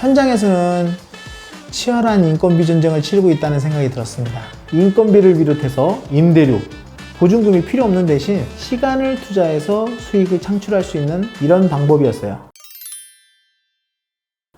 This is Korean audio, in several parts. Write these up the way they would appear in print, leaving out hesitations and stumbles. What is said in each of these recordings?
현장에서는 치열한 인건비 전쟁을 치르고 있다는 생각이 들었습니다. 인건비를 비롯해서 임대료, 보증금이 필요 없는 대신 시간을 투자해서 수익을 창출할 수 있는 이런 방법이었어요.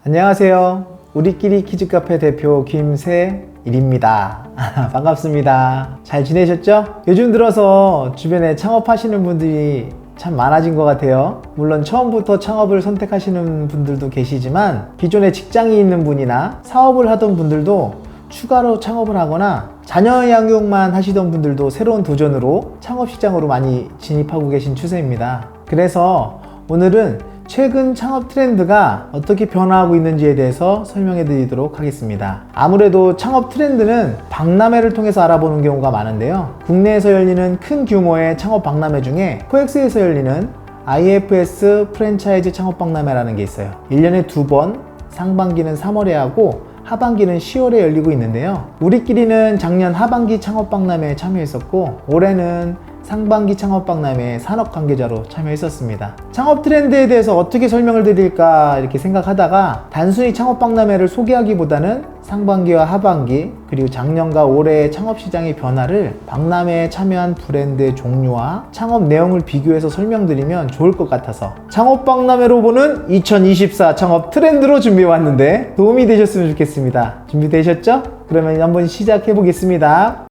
안녕하세요. 우리끼리 키즈카페 대표 김세일입니다. 반갑습니다. 잘 지내셨죠? 요즘 들어서 주변에 창업하시는 분들이 참 많아진 것 같아요. 물론 처음부터 창업을 선택하시는 분들도 계시지만 기존에 직장이 있는 분이나 사업을 하던 분들도 추가로 창업을 하거나 자녀 양육만 하시던 분들도 새로운 도전으로 창업 시장으로 많이 진입하고 계신 추세입니다. 그래서 오늘은 최근 창업 트렌드가 어떻게 변화하고 있는지에 대해서 설명해 드리도록 하겠습니다. 아무래도 창업 트렌드는 박람회를 통해서 알아보는 경우가 많은데요. 국내에서 열리는 큰 규모의 창업 박람회 중에 코엑스에서 열리는 IFS 프랜차이즈 창업 박람회라는 게 있어요. 1년에 2번, 상반기는 3월에 하고 하반기는 10월에 열리고 있는데요. 우리끼리는 작년 하반기 창업 박람회에 참여했었고 올해는 상반기 창업 박람회에 산업 관계자로 참여했었습니다. 창업 트렌드에 대해서 어떻게 설명을 드릴까 이렇게 생각하다가 단순히 창업 박람회를 소개하기보다는 상반기와 하반기 그리고 작년과 올해의 창업 시장의 변화를 박람회에 참여한 브랜드의 종류와 창업 내용을 비교해서 설명드리면 좋을 것 같아서 창업 박람회로 보는 2024 창업 트렌드로 준비해 왔는데 도움이 되셨으면 좋겠습니다. 준비되셨죠? 그러면 한번 시작해 보겠습니다.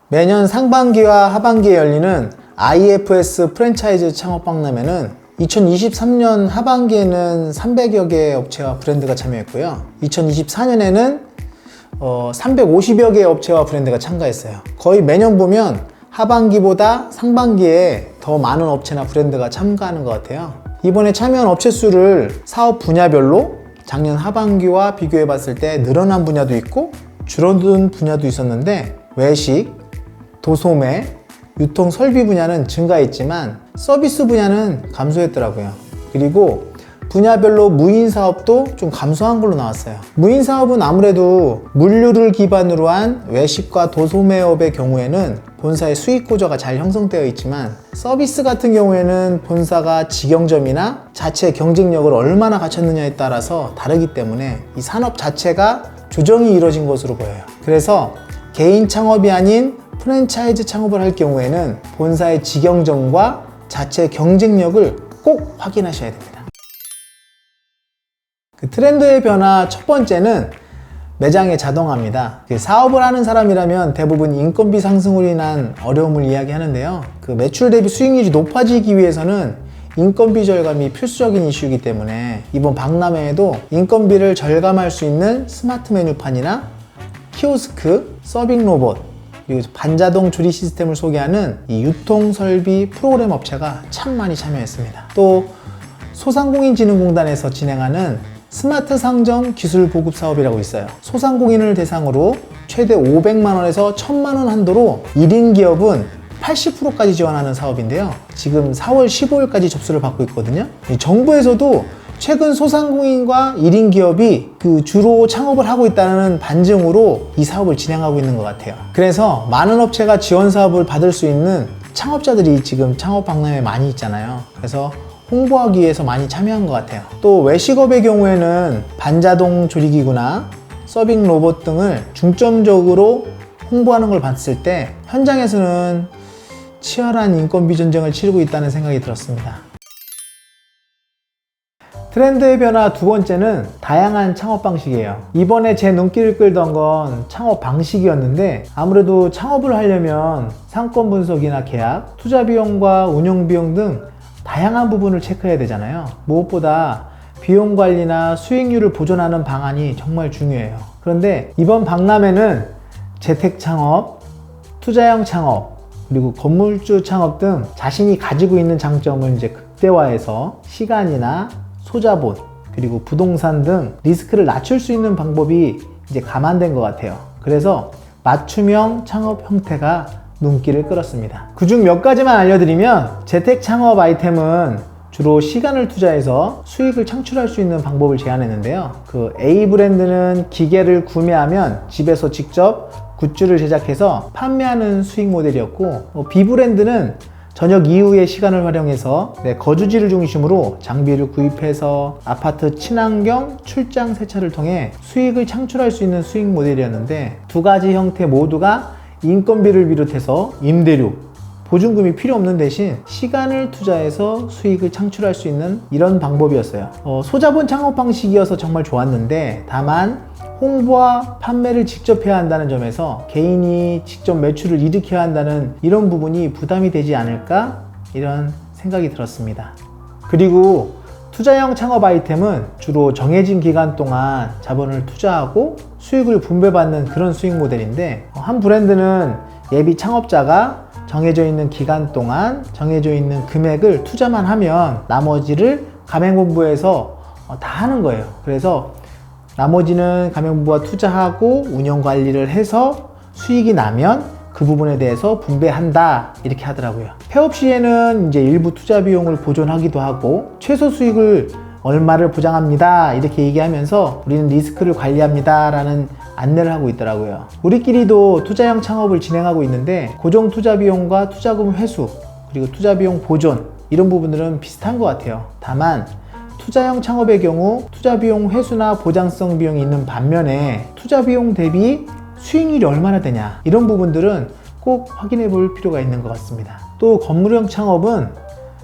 매년 상반기와 하반기에 열리는 IFS 프랜차이즈 창업 박람회는 2023년 하반기에는 300여 개의 업체와 브랜드가 참여했고요. 2024년에는 350여 개의 업체와 브랜드가 참가했어요. 거의 매년 보면 하반기보다 상반기에 더 많은 업체나 브랜드가 참가하는 것 같아요. 이번에 참여한 업체 수를 사업 분야별로 작년 하반기와 비교해 봤을 때 늘어난 분야도 있고 줄어든 분야도 있었는데 외식, 도소매, 유통 설비 분야는 증가했지만 서비스 분야는 감소했더라고요. 그리고 분야별로 무인 사업도 좀 감소한 걸로 나왔어요. 무인 사업은 아무래도 물류를 기반으로 한 외식과 도소매업의 경우에는 본사의 수익 구조가 잘 형성되어 있지만 서비스 같은 경우에는 본사가 직영점이나 자체 경쟁력을 얼마나 갖췄느냐에 따라서 다르기 때문에 이 산업 자체가 조정이 이루어진 것으로 보여요. 그래서 개인 창업이 아닌 프랜차이즈 창업을 할 경우에는 본사의 직영점과 자체 경쟁력을 꼭 확인하셔야 됩니다. 그 트렌드의 변화 첫 번째는 매장의 자동화입니다. 사업을 하는 사람이라면 대부분 인건비 상승으로 인한 어려움을 이야기하는데요. 그 매출 대비 수익률이 높아지기 위해서는 인건비 절감이 필수적인 이슈이기 때문에 이번 박람회에도 인건비를 절감할 수 있는 스마트 메뉴판이나 키오스크, 서빙 로봇, 그리고 반자동 조리 시스템을 소개하는 이 유통 설비 프로그램 업체가 참 많이 참여했습니다. 또 소상공인진흥공단에서 진행하는 스마트 상점 기술 보급 사업이라고 있어요. 소상공인을 대상으로 최대 500만 원에서 1000만 원 한도로 1인 기업은 80%까지 지원하는 사업인데요. 지금 4월 15일까지 접수를 받고 있거든요. 정부에서도 최근 소상공인과 1인 기업이 주로 창업을 하고 있다는 반증으로 이 사업을 진행하고 있는 것 같아요. 그래서 많은 업체가 지원 사업을 받을 수 있는 창업자들이 지금 창업 박람회에 많이 있잖아요. 그래서 홍보하기 위해서 많이 참여한 것 같아요. 또 외식업의 경우에는 반자동 조리기구나 서빙 로봇 등을 중점적으로 홍보하는 걸 봤을 때 현장에서는 치열한 인건비 전쟁을 치르고 있다는 생각이 들었습니다. 트렌드의 변화 두 번째는 다양한 창업 방식이에요. 이번에 제 눈길을 끌던 건 창업 방식이었는데 아무래도 창업을 하려면 상권 분석이나 계약, 투자 비용과 운영 비용 등 다양한 부분을 체크해야 되잖아요. 무엇보다 비용 관리나 수익률을 보존하는 방안이 정말 중요해요. 그런데 이번 박람회는 재택 창업, 투자형 창업, 그리고 건물주 창업 등 자신이 가지고 있는 장점을 이제 극대화해서 시간이나 소자본 그리고 부동산 등 리스크를 낮출 수 있는 방법이 이제 감안된 것 같아요. 그래서 맞춤형 창업 형태가 눈길을 끌었습니다. 그중 몇 가지만 알려드리면 재택 창업 아이템은 주로 시간을 투자해서 수익을 창출할 수 있는 방법을 제안했는데요. A 브랜드는 기계를 구매하면 집에서 직접 굿즈를 제작해서 판매하는 수익 모델이었고 B 브랜드는 저녁 이후의 시간을 활용해서 거주지를 중심으로 장비를 구입해서 아파트 친환경 출장 세차를 통해 수익을 창출할 수 있는 수익 모델이었는데, 두 가지 형태 모두가 인건비를 비롯해서 임대료, 보증금이 필요 없는 대신 시간을 투자해서 수익을 창출할 수 있는 이런 방법이었어요. 소자본 창업 방식이어서 정말 좋았는데, 다만 홍보와 판매를 직접 해야 한다는 점에서 개인이 직접 매출을 일으켜야 한다는 이런 부분이 부담이 되지 않을까, 이런 생각이 들었습니다. 그리고 투자형 창업 아이템은 주로 정해진 기간 동안 자본을 투자하고 수익을 분배받는 그런 수익 모델인데, 한 브랜드는 예비 창업자가 정해져 있는 기간 동안 정해져 있는 금액을 투자만 하면 나머지를 가맹본부에서 다 하는 거예요. 그래서 나머지는 가맹본부가 투자하고 운영 관리를 해서 수익이 나면 그 부분에 대해서 분배한다, 이렇게 하더라고요. 폐업 시에는 이제 일부 투자 비용을 보존하기도 하고 최소 수익을 얼마를 보장합니다, 이렇게 얘기하면서 우리는 리스크를 관리합니다 라는 안내를 하고 있더라고요. 우리끼리도 투자형 창업을 진행하고 있는데, 고정 투자 비용과 투자금 회수, 그리고 투자 비용 보존, 이런 부분들은 비슷한 것 같아요. 다만 투자형 창업의 경우 투자 비용 회수나 보장성 비용이 있는 반면에 투자 비용 대비 수익률이 얼마나 되냐, 이런 부분들은 꼭 확인해 볼 필요가 있는 것 같습니다. 또 건물형 창업은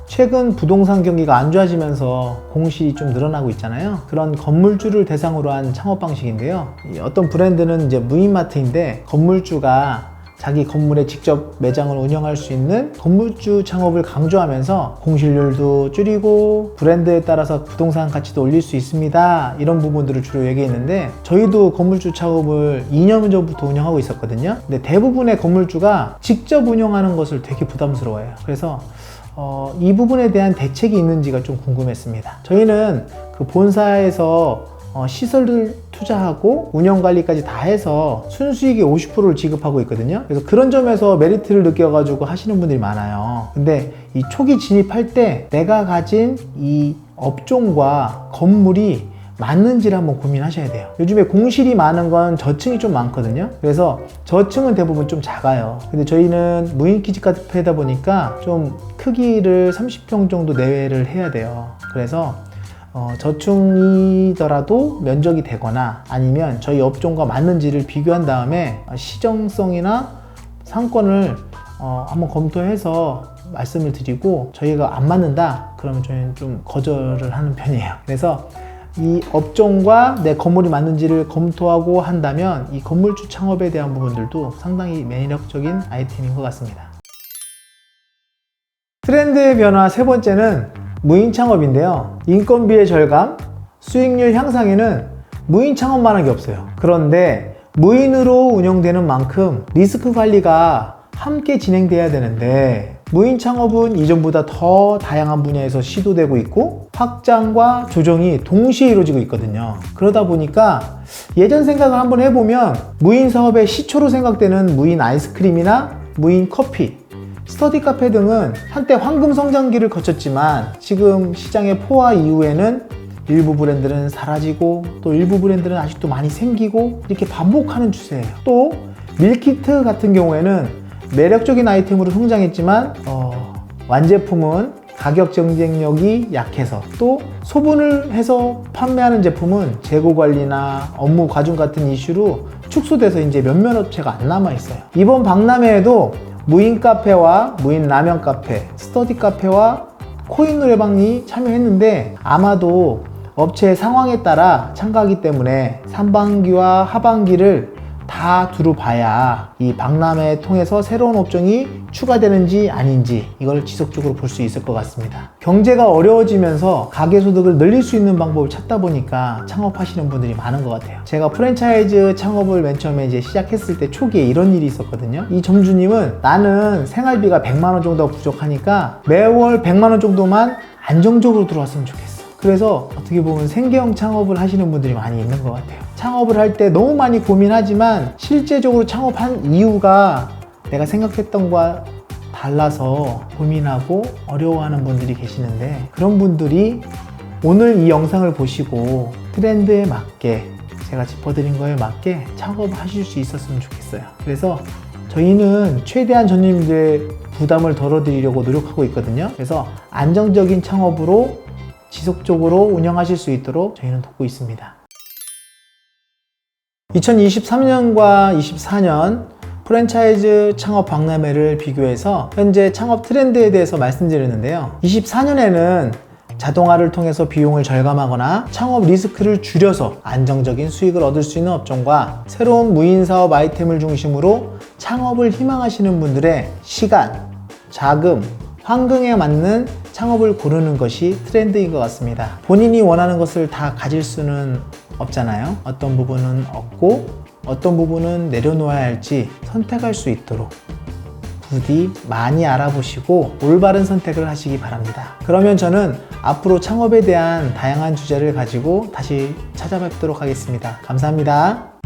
최근 부동산 경기가 안 좋아지면서 공실이 좀 늘어나고 있잖아요. 그런 건물주를 대상으로 한 창업 방식인데요. 어떤 브랜드는 이제 무인마트인데, 건물주가 자기 건물에 직접 매장을 운영할 수 있는 건물주 창업을 강조하면서 공실률도 줄이고 브랜드에 따라서 부동산 가치도 올릴 수 있습니다, 이런 부분들을 주로 얘기했는데, 저희도 건물주 창업을 2년 전부터 운영하고 있었거든요. 근데 대부분의 건물주가 직접 운영하는 것을 되게 부담스러워해요. 그래서 이 부분에 대한 대책이 있는지가 좀 궁금했습니다. 저희는 그 본사에서 시설을 투자하고 운영관리까지 다 해서 순수익의 50%를 지급하고 있거든요. 그래서 그런 점에서 메리트를 느껴가지고 하시는 분들이 많아요. 근데 이 초기 진입할 때 내가 가진 이 업종과 건물이 맞는지를 한번 고민하셔야 돼요. 요즘에 공실이 많은 건 저층이 좀 많거든요. 그래서 저층은 대부분 좀 작아요. 근데 저희는 무인 키즈카페다 보니까 좀 크기를 30평 정도 내외를 해야 돼요. 그래서 저층이더라도 면적이 되거나 아니면 저희 업종과 맞는지를 비교한 다음에 시정성이나 상권을 한번 검토해서 말씀을 드리고, 저희가 안 맞는다 그러면 저희는 좀 거절을 하는 편이에요. 그래서 이 업종과 내 건물이 맞는지를 검토하고 한다면 이 건물주 창업에 대한 부분들도 상당히 매력적인 아이템인 것 같습니다. 트렌드의 변화 세 번째는 무인 창업인데요. 인건비의 절감, 수익률 향상에는 무인 창업만 한 게 없어요. 그런데 무인으로 운영되는 만큼 리스크 관리가 함께 진행돼야 되는데, 무인 창업은 이전보다 더 다양한 분야에서 시도되고 있고 확장과 조정이 동시에 이루어지고 있거든요. 그러다 보니까 예전 생각을 한번 해보면 무인 사업의 시초로 생각되는 무인 아이스크림이나 무인 커피, 스터디 카페 등은 한때 황금 성장기를 거쳤지만 지금 시장의 포화 이후에는 일부 브랜드는 사라지고 또 일부 브랜드는 아직도 많이 생기고, 이렇게 반복하는 추세예요. 또 밀키트 같은 경우에는 매력적인 아이템으로 성장했지만 완제품은 가격 경쟁력이 약해서, 또 소분을 해서 판매하는 제품은 재고 관리나 업무 과중 같은 이슈로 축소돼서 이제 몇몇 업체가 안 남아 있어요. 이번 박람회에도 무인 카페와 무인 라면 카페, 스터디 카페와 코인 노래방이 참여했는데, 아마도 업체의 상황에 따라 참가하기 때문에 상반기와 하반기를 다 두루 봐야 이 박람회 통해서 새로운 업종이 추가되는지 아닌지 이걸 지속적으로 볼 수 있을 것 같습니다. 경제가 어려워지면서 가계소득을 늘릴 수 있는 방법을 찾다 보니까 창업하시는 분들이 많은 것 같아요. 제가 프랜차이즈 창업을 맨 처음에 이제 시작했을 때 초기에 이런 일이 있었거든요. 이 점주님은 나는 생활비가 100만 원 정도가 부족하니까 매월 100만 원 정도만 안정적으로 들어왔으면 좋겠어. 그래서 어떻게 보면 생계형 창업을 하시는 분들이 많이 있는 것 같아요. 창업을 할 때 너무 많이 고민하지만 실제적으로 창업한 이유가 내가 생각했던 것과 달라서 고민하고 어려워하는 분들이 계시는데, 그런 분들이 오늘 이 영상을 보시고 트렌드에 맞게, 제가 짚어드린 거에 맞게 창업하실 수 있었으면 좋겠어요. 그래서 저희는 최대한 전님들의 부담을 덜어드리려고 노력하고 있거든요. 그래서 안정적인 창업으로 지속적으로 운영하실 수 있도록 저희는 돕고 있습니다. 2023년과 24년 프랜차이즈 창업 박람회를 비교해서 현재 창업 트렌드에 대해서 말씀드렸는데요. 24년에는 자동화를 통해서 비용을 절감하거나 창업 리스크를 줄여서 안정적인 수익을 얻을 수 있는 업종과 새로운 무인사업 아이템을 중심으로 창업을 희망하시는 분들의 시간, 자금, 환경에 맞는 창업을 고르는 것이 트렌드인 것 같습니다. 본인이 원하는 것을 다 가질 수는 없잖아요. 어떤 부분은 얻고 어떤 부분은 내려놓아야 할지 선택할 수 있도록 부디 많이 알아보시고 올바른 선택을 하시기 바랍니다. 그러면 저는 앞으로 창업에 대한 다양한 주제를 가지고 다시 찾아뵙도록 하겠습니다. 감사합니다.